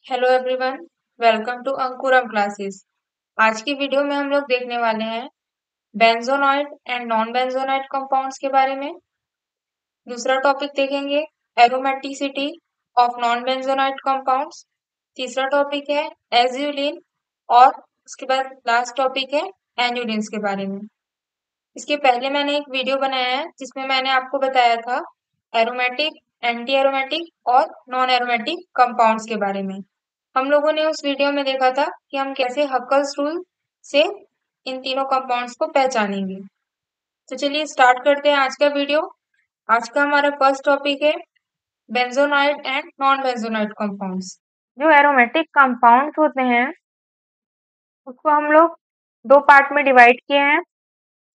Hello everyone, welcome to Ankuram classes. आज की video में हम लोग देखने वाले हैं benzenoid and non benzenoid compounds के बारे में। दूसरा टॉपिक देखेंगे aromaticity of non benzenoid compounds. तीसरा टॉपिक है एज्यूलिन और उसके बाद लास्ट टॉपिक है एन्युलिन्स के बारे में। इसके पहले मैंने एक वीडियो बनाया है जिसमें मैंने आपको बताया था एरोमेटिक, एंटी एरोमेटिक और नॉन एरोमेटिक कंपाउंड्स के बारे में। हम लोगों ने उस वीडियो में देखा था कि हम कैसे हक्कल्स रूल से इन तीनों कंपाउंड्स को पहचानेंगे। तो चलिए स्टार्ट करते हैं आज का वीडियो। आज का हमारा फर्स्ट टॉपिक है benzenoid and non benzenoid compounds. जो एरोमेटिक कंपाउंड्स होते हैं उसको हम लोग दो पार्ट में डिवाइड किए हैं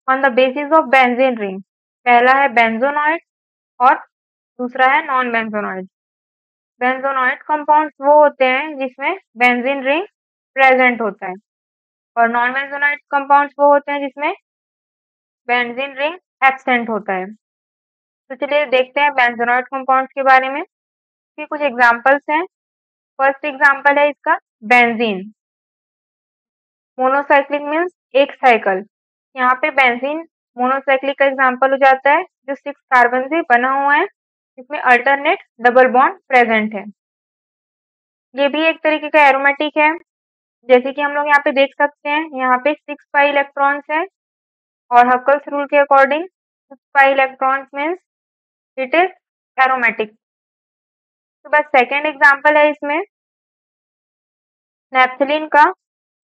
on the basis of benzene ring. पहला है बेंजोनॉइड और दूसरा है नॉन बेंजोनॉइड। बेंजोनॉइड कंपाउंड्स वो होते हैं जिसमें बेंजीन रिंग प्रेजेंट होता है और नॉन बेंजोनाइड कंपाउंड्स वो होते हैं जिसमें बेंजीन रिंग एब्सेंट होता है। तो चलिए देखते हैं बेंजोनॉइड कंपाउंड्स के बारे में। इसके कुछ एग्जांपल्स हैं। फर्स्ट एग्जांपल है इसका बेंजीन। मोनोसाइक्लिक मीन्स एक साइकिल। यहाँ पे बेंजीन मोनोसाइक्लिक का एग्जांपल हो जाता है जो 6 कार्बन से बना हुआ है, जिसमें अल्टरनेट डबल बॉन्ड प्रेजेंट है। ये भी एक तरीके का एरोमेटिक है, जैसे कि हम लोग यहाँ पे देख सकते हैं। यहाँ पे 6 पाई इलेक्ट्रॉन्स है और हक्कल्स रूल के according 6 pi electrons means it is aromatic. तो बस सेकेंड एग्जांपल है इसमें नेप्थलीन का।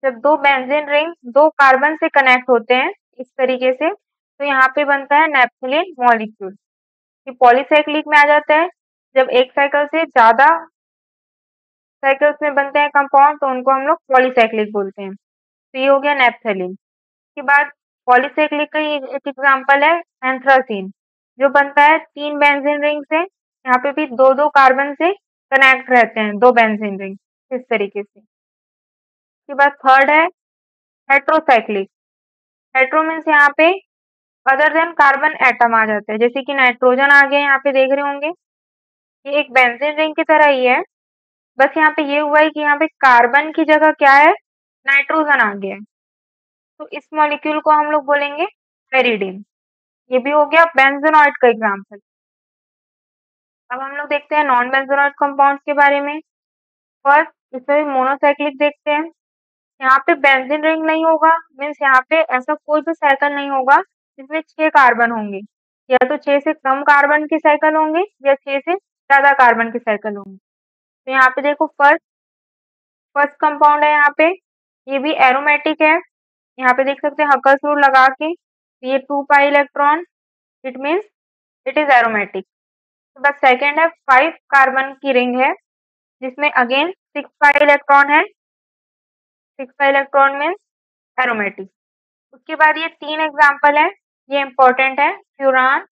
जब दो बेंजीन रिंग दो कार्बन से कनेक्ट होते हैं इस तरीके से, तो यहाँ पे बनता है नेप्थलीन मॉलिक्यूल। ये पॉलीसाइक्लिक में आ जाता है। जब एक साइकिल से ज्यादा साइकिल्स में बनते हैं कंपाउंड तो उनको हम लोग पॉलीसाइक्लिक बोलते हैं। तो ये हो गया नेप्थलीन। के बाद पॉलीसाइक्लिक का एक एग्जांपल है एंथ्रासीन, जो बनता है 3 बेंजीन रिंग से। यहाँ पे भी दो दो कार्बन से कनेक्ट रहते हैं, 2 बेंजीन रिंग इस तरीके से। इसके बाद थर्ड है हेट्रोसाइक्लिक। हेट्रो मीन्स यहाँ पे अदर देन कार्बन एटम आ जाता है, जैसे कि नाइट्रोजन आ गया, यहाँ पे देख रहे होंगे। ये एक बेंजीन रिंग की तरह ही है, बस यहाँ पे ये हुआ है कि यहाँ पे कार्बन की जगह क्या है, नाइट्रोजन आ गया है। तो इस मॉलिक्यूल को हम लोग बोलेंगे पेरिडीन। ये भी हो गया बेंजोनॉइड का एग्जांपल। अब हम लोग देखते हैं नॉन बेंजोनॉइड कंपाउंड्स के बारे में। फर्स्ट इसमें मोनोसाइक्लिक देखते हैं। यहाँ पे बेंजीन रिंग नहीं होगा, मीन्स यहाँ पे ऐसा कोई भी साइकिल नहीं होगा जिसमें 6 कार्बन होंगे। या तो 6 से कम कार्बन की साइकिल होंगे या 6 से ज्यादा कार्बन की साइकिल होंगी। तो यहाँ पे देखो फर्स्ट फर्स्ट कंपाउंड है यहाँ पे, ये भी एरोमेटिक है। यहाँ पे देख सकते हैं हक्कल्स रूल लगा के, ये 2 pi electron, it means it is aromatic. तो बस सेकेंड है 5 कार्बन की रिंग है, जिसमें अगेन 6 पाई इलेक्ट्रॉन है। 6 पाई इलेक्ट्रॉन मीन्स एरोमेटिक। उसके बाद ये 3 एग्जाम्पल है, ये इंपॉर्टेंट है, फ्यूरान,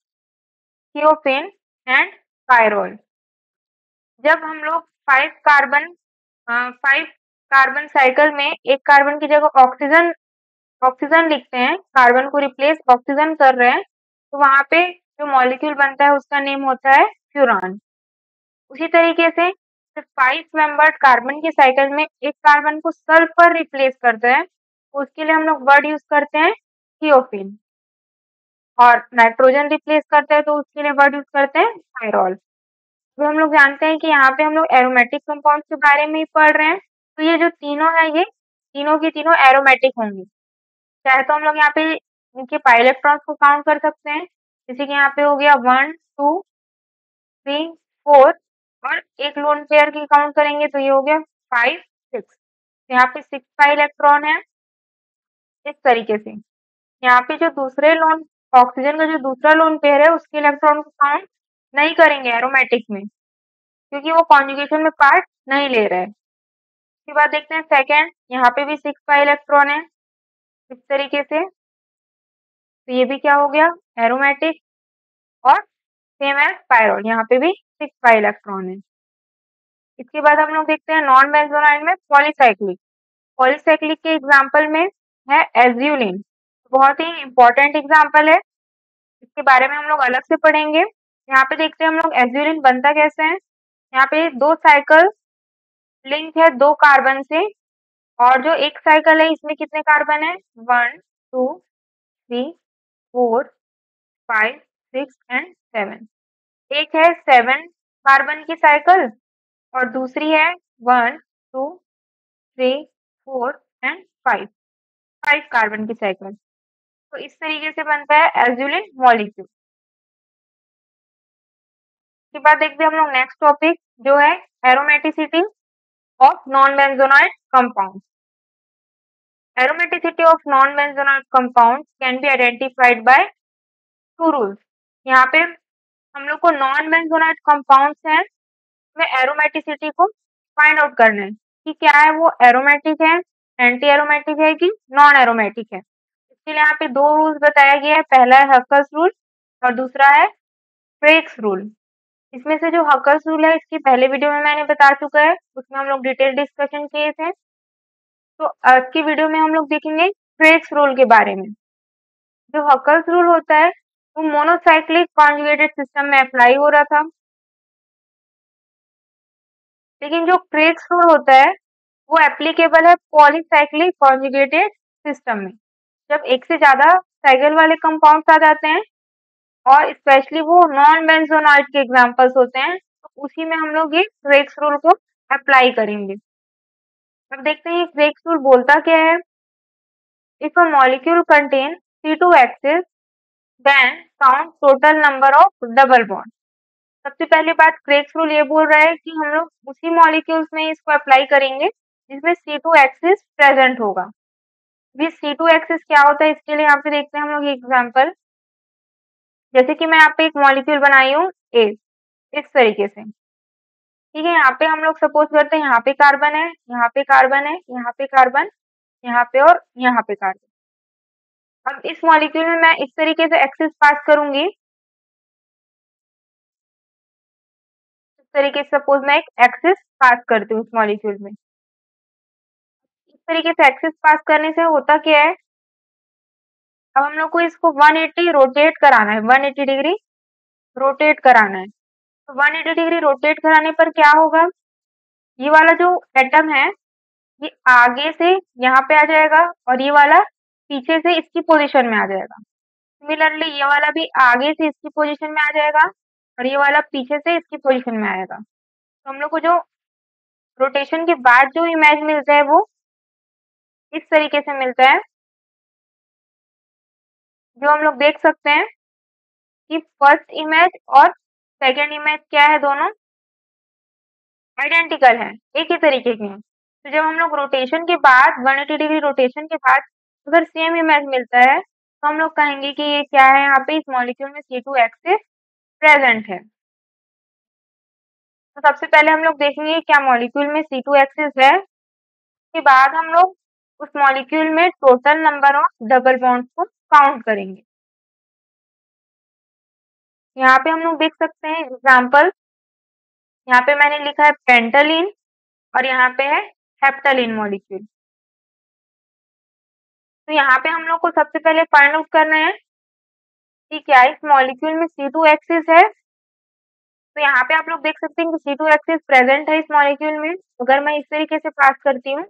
थियोफिन एंड पायरोल। जब हम लोग 5 कार्बन साइकिल में एक कार्बन की जगह ऑक्सीजन ऑक्सीजन लिखते हैं, कार्बन को रिप्लेस ऑक्सीजन कर रहे हैं, तो वहां पे जो मॉलिक्यूल बनता है उसका नेम होता है फ्यूरान। उसी तरीके से 5 मेंबर्ड कार्बन की साइकिल में एक कार्बन को सल्फर रिप्लेस करते हैं, उसके लिए हम लोग वर्ड यूज करते हैं थियोफिन। और नाइट्रोजन रिप्लेस करते हैं तो उसके लिए वर्ड यूज करते हैं पायरोल। तो हम लोग जानते हैं कि यहाँ पे हम लोग एरोमेटिक कंपाउंड्स के बारे में ही पढ़ रहे हैं। तो ये जो तीनों है, ये तीनों की तीनों एरोमेटिक होंगी। चाहे तो हम लोग यहाँ पे इनके पाई इलेक्ट्रॉन्स को काउंट कर सकते हैं, जैसे कि यहाँ पे हो गया 1 2 3 4, और एक लोन पेयर की काउंट करेंगे तो ये हो गया 5 6। यहाँ पे 6 पाई इलेक्ट्रॉन है इस तरीके से। यहाँ पे जो दूसरे लोन ऑक्सीजन का जो दूसरा लोन पेयर है उसके इलेक्ट्रॉन को काउंट नहीं करेंगे एरोमेटिक में, क्योंकि वो कॉन्जुगेशन में पार्ट नहीं ले रहे हैं। उसके बाद देखते हैं सेकेंड, यहाँ पे भी 6 पाई इलेक्ट्रॉन है इस तरीके से। तो ये भी क्या हो गया, एरोमेटिक। और सेम एज पायरोल, यहाँ पे भी 6 पाई इलेक्ट्रॉन है। इसके बाद हम लोग देखते हैं नॉन बेंजोनाइड में पॉलीसाइक्लिक। पॉलीसाइक्लिक के एग्जांपल में है एज्यूलिन, बहुत ही इंपॉर्टेंट एग्जांपल है, इसके बारे में हम लोग अलग से पढ़ेंगे। यहाँ पे देखते हैं हम लोग एज्यूलिन बनता कैसे है। यहाँ पे 2 साइकिल लिंक है 2 कार्बन से, और जो एक साइकिल है इसमें कितने कार्बन है? 1 2 3 4 5 6 एंड 7। एक है 7 कार्बन की साइकिल और दूसरी है 1 2 3 4 एंड 5 कार्बन की साइकिल। तो इस तरीके से बनता है एजुलिन मॉलिक्यूल। इसके बाद देखते हैं हम लोग नेक्स्ट टॉपिक जो है aromaticity of non-benzoate compounds. Aromaticity of non-benzoate compounds can be identified by two rules. यहाँ पे हम लोग को नॉन बेंजोनाइट कंपाउंड्स हैं, में एरोमेटिसिटी को फाइंड आउट करना है कि क्या है, वो एरोमेटिक है, एंटी एरोमेटिक है कि नॉन एरोमेटिक है। इसके लिए यहाँ पे 2 रूल्स बताया गया है। पहला है हकर्स रूल और दूसरा है क्रेग्स रूल। इसमें से जो हकर्स रूल है इसकी पहले वीडियो में मैंने बता चुका है, उसमें हम लोग डिटेल डिस्कशन किए थे। तो आज की वीडियो में हम लोग देखेंगे क्रेग्स रूल के बारे में। जो हकर्स रूल होता है वो मोनोसाइक्लिक कॉन्जुगेटेड सिस्टम में अप्लाई हो रहा था, लेकिन जो क्रेग्स रूल होता है वो एप्लीकेबल है पॉलीसाइक्लिक कॉन्जुगेटेड सिस्टम में। जब एक से ज्यादा साइकिल वाले कंपाउंड्स आ जाते हैं और स्पेशली वो नॉन बेंजोनाइट के एग्जांपल्स होते हैं, तो उसी में हम लोग ये क्रेग्स रूल को अप्लाई करेंगे। अब देखते हैं क्रेग्स रूल बोलता क्या है। If a molecule contain C2H, then count total number of double bond। सबसे पहली बात क्रेग्स रूल ये बोल रहा है कि हम लोग उसी मॉलिक्यूल्स में इसको अप्लाई करेंगे जिसमें C2H प्रेजेंट होगा। ये C2H क्या होता है इसके लिए यहाँ पे देखते हैं हम लोग एग्जांपल। जैसे कि मैं यहाँ पे एक मॉलिक्यूल बनाई हूँ A, इस तरीके से, ठीक है। यहाँ पे हम लोग सपोज करते हैं यहाँ पे कार्बन है, यहाँ पे कार्बन है, यहाँ पे कार्बन, यहाँ पे और यहाँ पे कार्बन। अब इस मॉलिक्यूल में मैं इस तरीके से एक्सिस पास करूंगी, इस तरीके से सपोज मैं एक एक्सिस पास करती हूँ इस मॉलिक्यूल में। इस तरीके से एक्सिस पास करने से होता क्या है, अब हम लोग को इसको 180 रोटेट कराना है, 180 डिग्री रोटेट कराना है। तो 180 डिग्री रोटेट कराने पर क्या होगा, ये वाला जो एटम है ये आगे से यहाँ पे आ जाएगा और ये वाला पीछे से इसकी पोजीशन में आ जाएगा। सिमिलरली ये वाला भी आगे से इसकी पोजीशन में आ जाएगा और ये वाला पीछे से इसकी पोजीशन में आएगा। तो हम लोग को जो रोटेशन के बाद जो इमेज मिलता है वो इस तरीके से मिलता है, जो हम लोग देख सकते हैं कि फर्स्ट इमेज और सेकेंड इमेज क्या है, दोनों आइडेंटिकल है, एक ही तरीके के हैं। तो जब हम लोग रोटेशन के बाद 180 डिग्री रोटेशन के बाद अगर सेम इमेज मिलता है तो हम लोग कहेंगे कि ये क्या है, यहाँ पे इस मॉलिक्यूल में C2H प्रेजेंट है। तो सबसे पहले हम लोग देखेंगे क्या मॉलिक्यूल में C2H है, उसके बाद हम लोग उस मॉलिक्यूल में total number of double bonds को काउंट करेंगे। यहाँ पे हम लोग देख सकते हैं एग्जाम्पल, यहाँ पे मैंने लिखा है पेंटालीन और यहाँ पे है हेप्टालीन मॉलिक्यूल। तो यहाँ पे हम लोग को सबसे पहले फाइंड आउट करना है कि क्या इस मॉलिक्यूल में C2H है। तो यहाँ पे आप लोग देख सकते हैं कि C2H प्रेजेंट है इस मॉलिक्यूल में। अगर मैं इस तरीके से पास करती हूँ,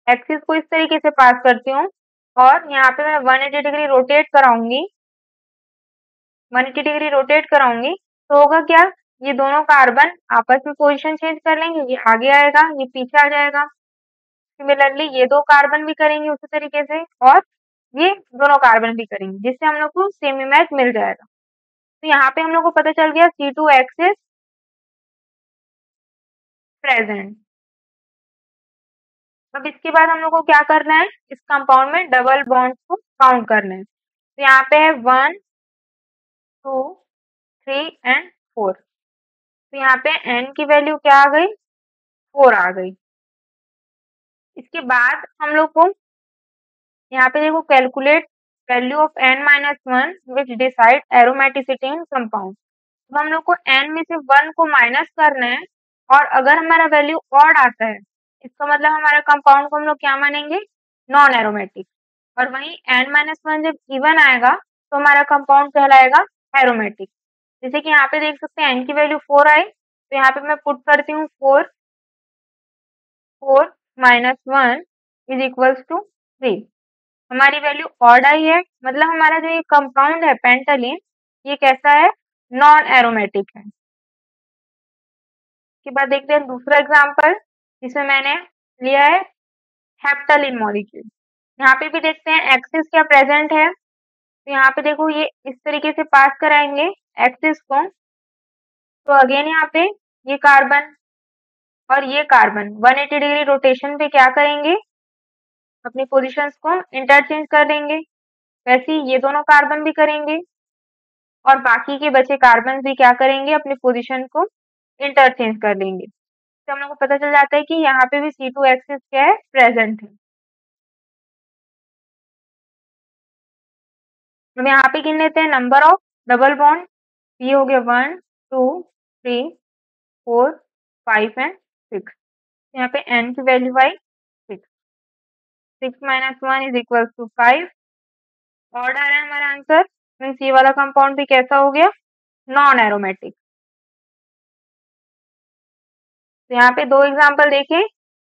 एक्सिस को इस तरीके से पास करती हूँ और यहाँ पे मैं 180 डिग्री रोटेट कराऊंगी, 180 डिग्री रोटेट कराऊंगी, तो होगा क्या, ये दोनों कार्बन आपस में पोजीशन चेंज कर लेंगे, ये आगे आएगा, ये पीछे आ जाएगा। सिमिलरली ये 2 कार्बन भी करेंगे उसी तरीके से और ये दोनों कार्बन भी करेंगे, जिससे हम लोग को सेम इमेज मिल जाएगा। तो यहाँ पे हम लोग को पता चल गया C2H प्रेजेंट। अब इसके बाद हम लोग को क्या करना है, इस कंपाउंड में डबल बॉन्ड्स को काउंट करना है। तो यहाँ पे है 1 2 3 एंड 4। तो यहाँ पे n की वैल्यू क्या आ गई, 4 आ गई। इसके बाद हम लोग को यहाँ पे देखो calculate value of n-1 which decide aromaticity in compound. तो हम लोग को n में से 1 को माइनस करना है और अगर हमारा वैल्यू ऑड आता है इसका मतलब हमारा कंपाउंड को हम लोग क्या मानेंगे, नॉन एरोमेटिक। और वहीं n-1 जब इवन आएगा तो हमारा कंपाउंड कहलाएगा एरोमेटिक। जैसे कि यहाँ पे देख सकते हैं n की वैल्यू 4 आई, तो यहाँ पे मैं पुट करती हूँ 4 4 माइनस 1 इज इक्वल्स टू 3। हमारी वैल्यू ऑड आई है, मतलब हमारा जो ये कंपाउंड है पेंटालीन, ये कैसा है, नॉन एरोमेटिक है। इसके बाद देखते हैं दूसरा एग्जांपल, जिसमें मैंने लिया है हेप्टालीन मॉलिक्यूल। यहाँ पे भी देखते हैं एक्सिस क्या प्रेजेंट है। तो यहाँ पे देखो ये इस तरीके से पास कराएंगे एक्सिस को, तो अगेन यहाँ पे ये कार्बन और ये कार्बन 180 डिग्री रोटेशन पे क्या करेंगे, अपनी पोजीशंस को इंटरचेंज कर देंगे। वैसे ही ये दोनों कार्बन भी करेंगे और बाकी के बचे कार्बन भी क्या करेंगे, अपनी पोजीशन को इंटरचेंज कर लेंगे। तो हम लोग को पता चल जाता है कि यहाँ पे भी C2 एक्सिस क्या है, प्रेजेंट है। हम यहाँ पे गिन लेते हैं नंबर ऑफ डबल बॉन्ड। ये हो गया 1 2 3 4 5 एंड 6। यहाँ पे n की वैल्यू आई 6। 6 minus 1 is equal to 5। Odd आ रहा है हमारा आंसर, मीन्स ये वाला कंपाउंड भी कैसा हो गया, नॉन एरोमेटिक। तो यहाँ पे दो एग्जांपल देखें,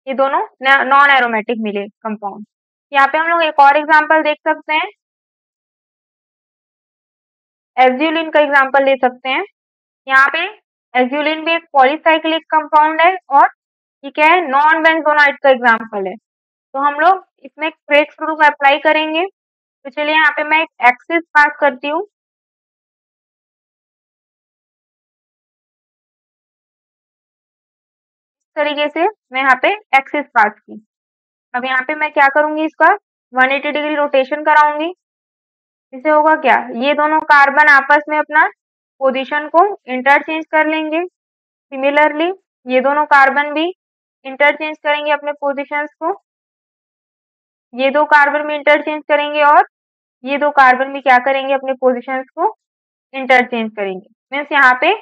ये दोनों नॉन एरोमेटिक मिले कंपाउंड। यहाँ पे हम लोग एक और एग्जांपल देख सकते हैं, एज्यूलिन का एग्जांपल ले सकते हैं। यहाँ पे एज्यूलिन भी एक पॉलीसाइक्लिक कंपाउंड है और ये क्या है, नॉन बेंजोनाइट का एग्जांपल है। तो हम लोग इसमें क्रेग्स रूल का अप्लाई करेंगे। तो चलिए यहाँ पे मैं एक एक्सिस पास करती हूँ। इस तरीके से मैं यहाँ पे एक्सिस पास की। अब यहाँ पे मैं क्या करूंगी, इसका 180 डिग्री रोटेशन कराऊंगी। इससे होगा क्या, ये दोनों कार्बन आपस में अपना पोजीशन को इंटरचेंज कर लेंगे। सिमिलरली ये दोनों कार्बन भी इंटरचेंज करेंगे अपने पोजीशंस को। ये दो कार्बन भी इंटरचेंज करेंगे और ये दो कार्बन भी क्या करेंगे, अपने पोजीशंस को इंटरचेंज करेंगे। मीन्स यहाँ पे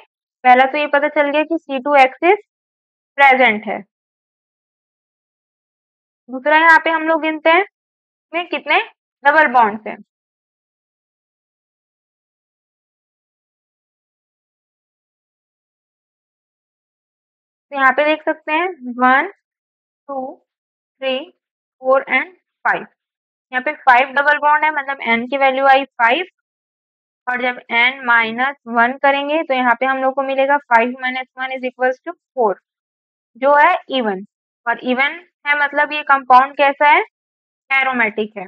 पहला तो ये पता चल गया कि C2 एक्सिस प्रेजेंट है। दूसरा यहाँ पे हम लोग गिनते हैं इसमें कितने डबल बॉन्ड्स हैं। तो यहाँ पे देख सकते हैं 1 2 3 4 एंड 5। यहाँ पे 5 डबल बॉन्ड है, मतलब n की वैल्यू आई 5। और जब n माइनस 1 करेंगे तो यहाँ पे हम लोग को मिलेगा 5 माइनस 1 इज इक्वल टू 4, जो है इवन। और इवन है मतलब ये कंपाउंड कैसा है, एरोमेटिक है।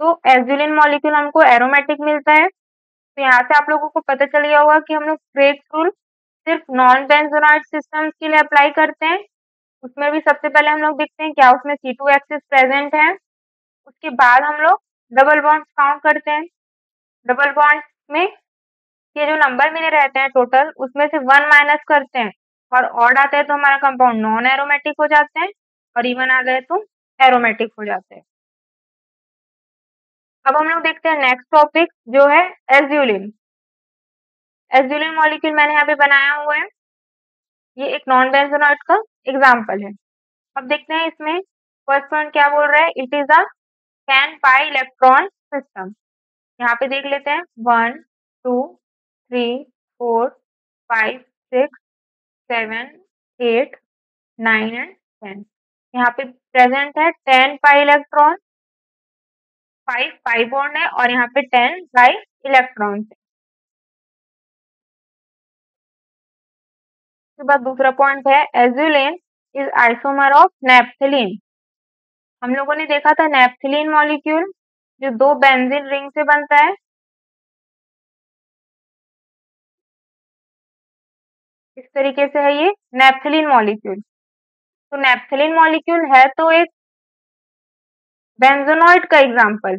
तो एज्यूलिन मॉलिक्यूल हमको एरोमेटिक मिलता है। तो यहाँ से आप लोगों को पता चल गया होगा कि हम लोग क्रेग्स रूल सिर्फ नॉन बेंजोनाइट सिस्टम्स के लिए अप्लाई करते हैं। उसमें भी सबसे पहले हम लोग देखते हैं क्या उसमें C2 एक्सिस प्रेजेंट है। उसके बाद हम लोग डबल बॉन्ड्स काउंट करते हैं। डबल बॉन्ड्स में ये जो नंबर मिले रहते हैं टोटल, उसमें से 1 माइनस करते हैं और ऑड आता है तो हमारा कंपाउंड नॉन एरोमेटिक हो जाते हैं, और इवन आ गए तो एरोमेटिक हो जाते हैं। अब हम लोग देखते हैं नेक्स्ट टॉपिक, जो है एज्यूलिन। एज्यूलिन मॉलिक्यूल मैंने यहाँ पे बनाया हुआ है, ये एक नॉन बेंजोनाइट का एग्जाम्पल है। अब देखते हैं इसमें फर्स्ट पॉइंट क्या बोल रहा है, it is a 10 pi electron system. यहाँ पे देख लेते हैं 1 2 3 4 5 6 7 8 9 एंड 10। यहाँ पे प्रेजेंट है 10 पाई इलेक्ट्रॉन, 5 पाई बॉन्ड है और यहाँ पे 10 पाई इलेक्ट्रॉन है। उसके बाद दूसरा पॉइंट है एज्यूलिन इज आइसोमर ऑफ नेप्थलीन। हम लोगों ने देखा था नेप्थलीन मॉलिक्यूल जो दो बेंजीन रिंग से बनता है। इस तरीके से है ये नेप्थलीन मॉलिक्यूल। तो नेप्थलीन मॉलिक्यूल है तो एक बेंजोनॉइड का एग्जाम्पल,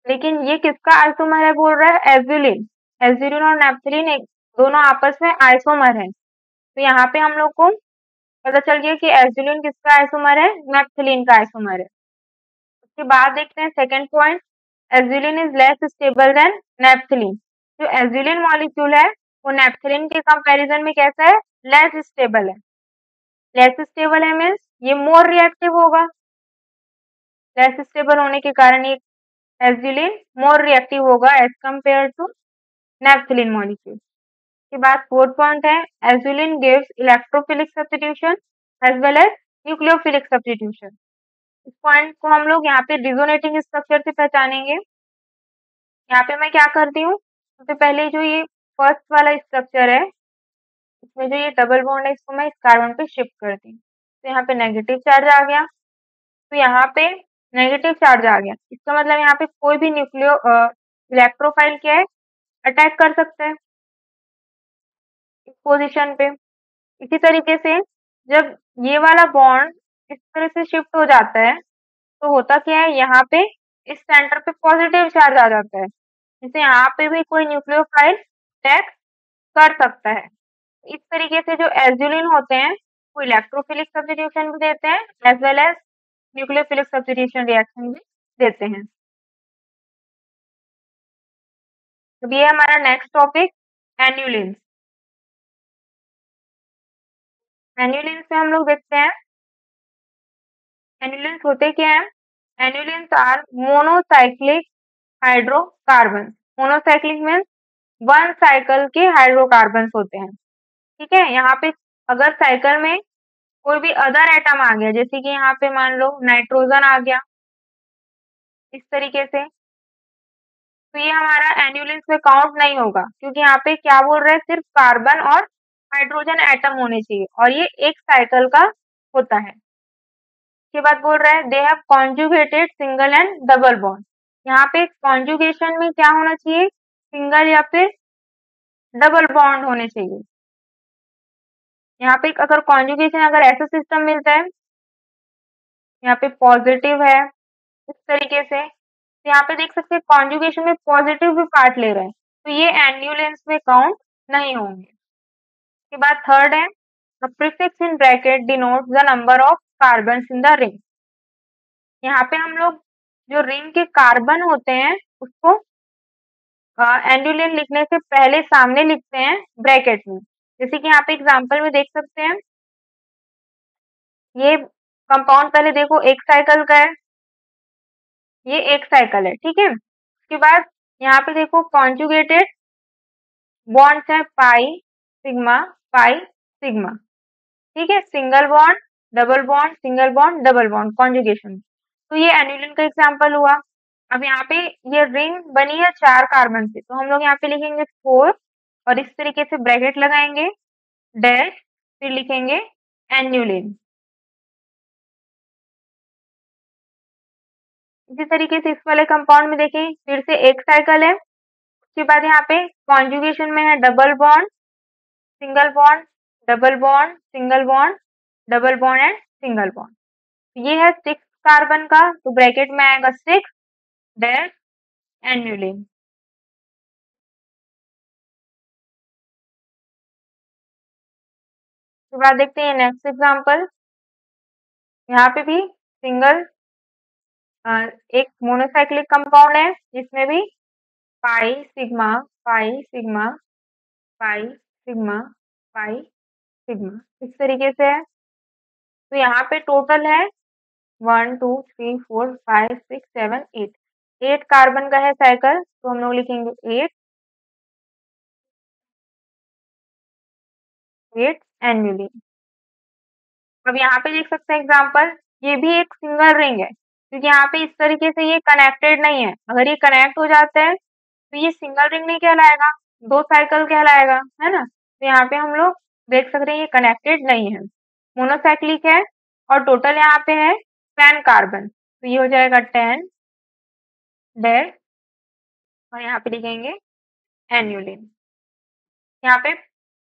लेकिन ये किसका आइसोमर है बोल रहा है, एज्यूलिन। एज्यूलिन और नेप्थलीन एक दोनों आपस में आइसोमर है। तो यहाँ पे हम लोग को पता चल गया कि एज्यूलिन किसका आइसोमर है, नेप्थलीन का आइसोमर है। उसके बाद देखते हैं second point, azulene is less stable than naphthalene. जो एज्यूलिन मॉलिक्यूल है वो नेप्थलीन के कंपैरिजन में कैसा है, लेस स्टेबल है। लेस स्टेबल है मीन्स ये मोर रिएक्टिव होगा। लेस स्टेबल होने के कारण ये एल्जिलिन मोर रिएक्टिव होगा as compare to naphthalene molecule. के बाद फोर्थ पॉइंट है azulene gives electrophilic substitution as well as nucleophilic substitution. इस पॉइंट को हम लोग यहाँ पे रिजोनेटिंग स्ट्रक्चर से पहचानेंगे। यहाँ पे मैं क्या करती हूँ, सबसे पहले जो ये फर्स्ट वाला स्ट्रक्चर है इसमें जो ये डबल बॉन्ड है इसको मैं इस कार्बन पे शिफ्ट करती हूँ, तो यहाँ पे नेगेटिव चार्ज आ गया। तो यहाँ पे नेगेटिव चार्ज आ गया, इसका मतलब यहाँ पे कोई भी न्यूक्लियो इलेक्ट्रोफाइल क्या है, अटैक कर सकता है इस पोजीशन पे। इसी तरीके से जब ये वाला बॉन्ड इस तरह से शिफ्ट हो जाता है तो होता क्या है, यहाँ पे इस सेंटर पे पॉजिटिव चार्ज आ जाता है, जिससे यहाँ पे भी कोई न्यूक्लियोफाइल अटैक कर सकता है। इस तरीके से जो एल्जिलिन होते हैं वो इलेक्ट्रोफिलिक सब्स्टिट्यूशन भी देते हैं as well as nucleophilic substitution reaction भी देते हैं। अब ये हमारा नेक्स्ट टॉपिक एन्युलिन्स। एन्युलिन्स में हम लोग देखते हैं एन्युलिन्स होते क्या है। Annulenes are monocyclic hydrocarbon. Monocyclic means one cycle के हाइड्रोकार्बन होते हैं, ठीक है। यहाँ पे अगर साइकिल में कोई भी अदर एटम आ गया, जैसे कि यहाँ पे मान लो नाइट्रोजन आ गया इस तरीके से, तो ये हमारा एन्युलिन्स में काउंट नहीं होगा, क्योंकि यहाँ पे क्या बोल रहे हैं, सिर्फ कार्बन और हाइड्रोजन एटम होने चाहिए और ये एक साइकिल का होता है। इसके बाद बोल रहा है they have conjugated single and double bond. यहाँ पे कॉन्जुगेशन में क्या होना चाहिए, सिंगल या फिर डबल बॉन्ड होने चाहिए। यहाँ पे अगर कॉन्जुगेशन अगर ऐसा सिस्टम मिलता है, यहाँ पे पॉजिटिव है इस तरीके से, तो यहाँ पे देख सकते हैं कॉन्जुगेशन में पॉजिटिव भी पार्ट ले रहे हैं, तो ये एन्युलिन्स में काउंट नहीं होंगे। इसके बाद थर्ड है prefix in bracket denotes the number of carbon in the ring. यहाँ पे हम लोग जो रिंग के कार्बन होते हैं उसको एन्युलिन लिखने से पहले सामने लिखते हैं ब्रैकेट में। जैसे कि यहाँ पे एग्जांपल में देख सकते हैं, ये कंपाउंड पहले देखो एक साइकिल का है, ये एक साइकिल है, ठीक है। उसके बाद यहाँ पे देखो कॉन्जुगेटेड बॉन्ड्स है पाई सिग्मा, ठीक है। Single bond double bond single bond double bond conjugation, तो ये एन्युलिन का एग्जांपल हुआ। अब यहाँ पे ये रिंग बनी है 4 कार्बन से, तो हम लोग यहाँ पे लिखेंगे 4 और इस तरीके से ब्रैकेट लगाएंगे डैश, फिर लिखेंगे एन्युलिन। इसी तरीके से इस वाले कंपाउंड में देखें फिर से एक साइकिल है, उसके बाद यहाँ पे कॉन्जुगेशन में है double bond single bond double bond single bond double bond and single bond. ये है 6 कार्बन का, तो ब्रैकेट में आएगा 6 डैश एन्युलिन। उसके बाद देखते हैं नेक्स्ट एग्जांपल। यहाँ पे भी सिंगल एक मोनोसाइक्लिक कंपाउंड है जिसमें भी pi sigma pi sigma pi sigma pi sigma इस तरीके से है। तो यहाँ पे टोटल है 1 2 3 4 5 6 7 8 कार्बन का है साइकिल, तो हम लोग लिखेंगे 8 एन्युलिन। अब यहाँ पे देख सकते हैं एग्जांपल, ये भी एक सिंगल रिंग है, क्योंकि यहाँ पे इस तरीके से ये कनेक्टेड नहीं है। अगर ये कनेक्ट हो जाता है तो ये सिंगल रिंग नहीं कहलाएगा, 2 साइकिल कहलाएगा, है ना। तो यहाँ पे हम लोग देख सकते हैं ये कनेक्टेड नहीं है, मोनोसाइक्लिक है और टोटल यहाँ पे है 10 कार्बन, तो ये हो जाएगा 10 डैश और यहाँ पे लिखेंगे एन्युलिन। यहाँ पे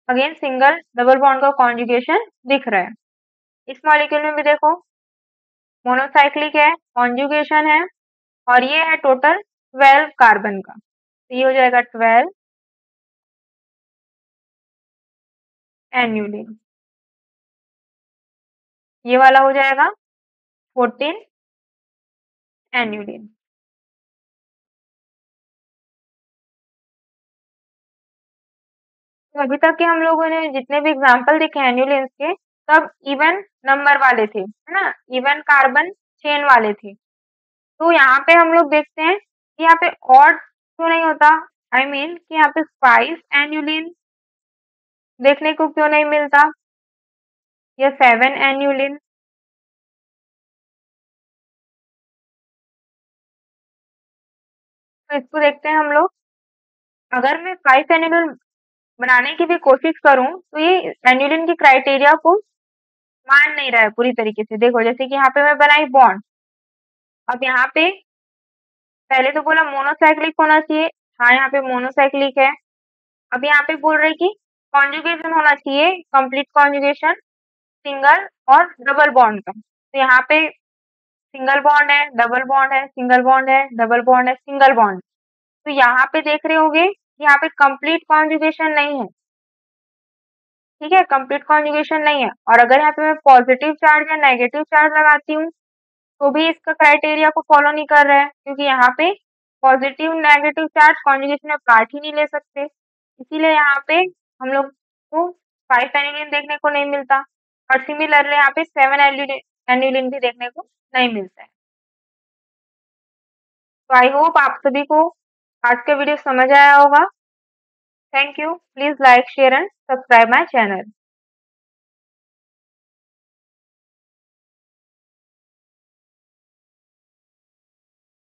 अगेन सिंगल डबल बॉन्ड का कॉन्जुगेशन दिख रहा है। इस मॉलिक्यूल में भी देखो मोनोसाइक्लिक है, कॉन्जुगेशन है और ये है टोटल 12 कार्बन का, तो ये हो जाएगा 12 एन्युलिन। ये वाला हो जाएगा 14 एन्युलिन। तो अभी तक के हम लोगों ने जितने भी एग्जांपल देखे एन्युलिन्स के सब इवन नंबर वाले थे, है ना, इवन कार्बन चेन वाले थे। तो यहाँ पे हम लोग देखते हैं यहाँ पे ऑड क्यों नहीं होता? आई मीन कि यहाँ पे 5 एन्युलिन देखने को क्यों नहीं मिलता, या 7 एन्युलिन? तो इसको देखते हैं हम लोग। अगर मैं 5 एन्युलिन बनाने की भी कोशिश करूं तो ये एन्युलिन की क्राइटेरिया को मान नहीं रहा है पूरी तरीके से। देखो जैसे कि यहाँ पे मैं बनाई बॉन्ड, अब यहाँ पे पहले तो बोला मोनोसाइक्लिक होना चाहिए, हाँ यहाँ पे मोनोसाइक्लिक है। अब यहाँ पे बोल रहे कि कॉन्जुगेशन होना चाहिए, कंप्लीट कॉन्जुगेशन सिंगल और डबल बॉन्ड का। तो यहाँ पे सिंगल बॉन्ड है, डबल बॉन्ड है, सिंगल बॉन्ड है, डबल बॉन्ड है, सिंगल बॉन्ड। तो यहाँ पे देख रहे होगे कि यहाँ पे कंप्लीट कॉन्जुगेशन नहीं है, ठीक है, कंप्लीट कॉन्जुगेशन नहीं है। और अगर यहाँ पे मैं पॉजिटिव चार्ज या नेगेटिव चार्ज लगाती हूँ तो भी इसका क्राइटेरिया को फॉलो नहीं कर रहा है, क्योंकि यहाँ पे पॉजिटिव नेगेटिव चार्ज कॉन्जुगेशन में पार्ट ही नहीं ले सकते। इसीलिए यहाँ पे हम लोग को 5 एन्युलिन देखने को नहीं मिलता, और सिमिलरली यहाँ पे 7 एन्युलिन भी देखने को नहीं मिलता है। तो आई होप आप सभी को आज का वीडियो समझ आया होगा। Thank you. Please like share and subscribe my channel.